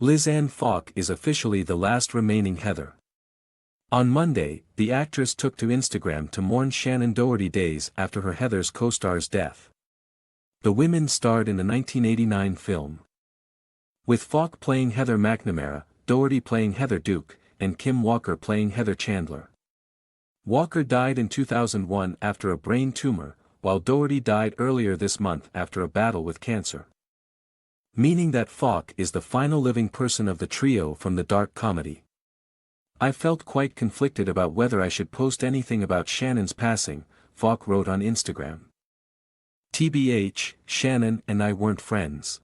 Lisanne Falk is officially the last remaining Heather. On Monday, the actress took to Instagram to mourn Shannen Doherty days after her Heather's co-star's death. The women starred in the 1989 film. With Falk playing Heather McNamara, Doherty playing Heather Duke, and Kim Walker playing Heather Chandler. Walker died in 2001 after a brain tumor, while Doherty died earlier this month after a battle with cancer. Meaning that Falk is the final living person of the trio from the dark comedy. I felt quite conflicted about whether I should post anything about Shannen's passing, Falk wrote on Instagram. TBH, Shannen and I weren't friends.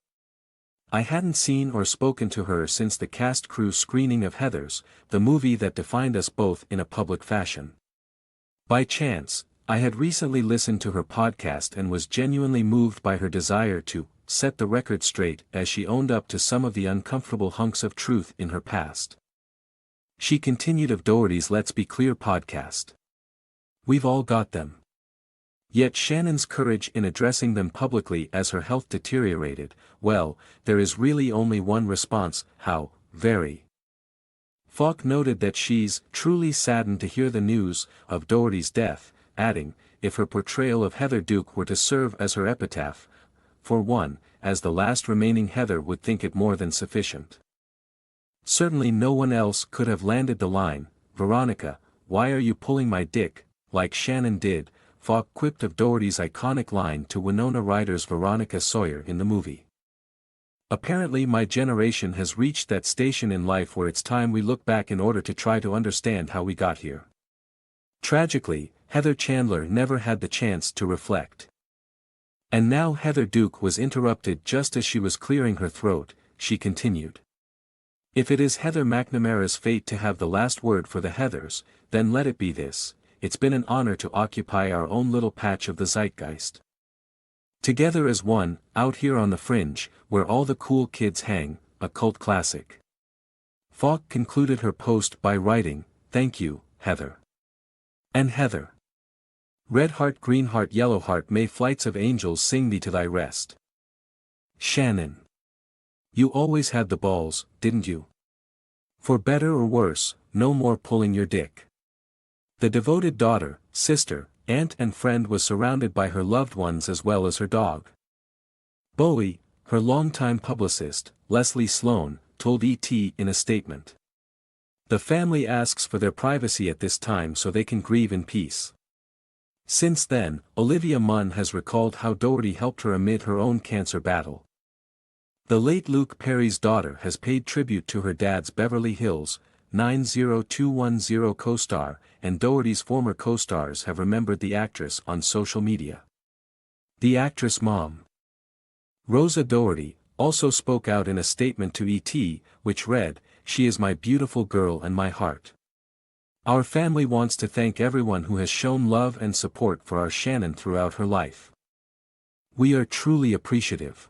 I hadn't seen or spoken to her since the cast crew screening of Heathers, the movie that defined us both in a public fashion. By chance, I had recently listened to her podcast and was genuinely moved by her desire to set the record straight as she owned up to some of the uncomfortable hunks of truth in her past. She continued of Doherty's Let's Be Clear podcast. We've all got them. Yet Shannen's courage in addressing them publicly as her health deteriorated, well, there is really only one response: how very. Falk noted that she's truly saddened to hear the news of Doherty's death, adding, if her portrayal of Heather Duke were to serve as her epitaph, for one, as the last remaining Heather would think it more than sufficient. Certainly no one else could have landed the line, Veronica, why are you pulling my dick, like Shannen did, Falk quipped of Doherty's iconic line to Winona Ryder's Veronica Sawyer in the movie. Apparently my generation has reached that station in life where it's time we look back in order to try to understand how we got here. Tragically, Heather Chandler never had the chance to reflect. And now Heather Duke was interrupted just as she was clearing her throat, she continued. If it is Heather McNamara's fate to have the last word for the Heathers, then let it be this: it's been an honor to occupy our own little patch of the zeitgeist. Together as one, out here on the fringe, where all the cool kids hang, a cult classic. Falk concluded her post by writing, thank you, Heather. And Heather. Red heart, green heart, yellow heart, may flights of angels sing thee to thy rest. Shannen. You always had the balls, didn't you? For better or worse, no more pulling your dick. The devoted daughter, sister, aunt and friend was surrounded by her loved ones as well as her dog. Bowie, her longtime publicist, Leslie Sloan, told E.T. in a statement. The family asks for their privacy at this time so they can grieve in peace. Since then, Olivia Munn has recalled how Doherty helped her amid her own cancer battle. The late Luke Perry's daughter has paid tribute to her dad's Beverly Hills 90210 co-star, and Doherty's former co-stars have remembered the actress on social media. The actress' mom, Rosa Doherty, also spoke out in a statement to E.T., which read, "She is my beautiful girl and my heart. Our family wants to thank everyone who has shown love and support for our Shannen throughout her life. We are truly appreciative.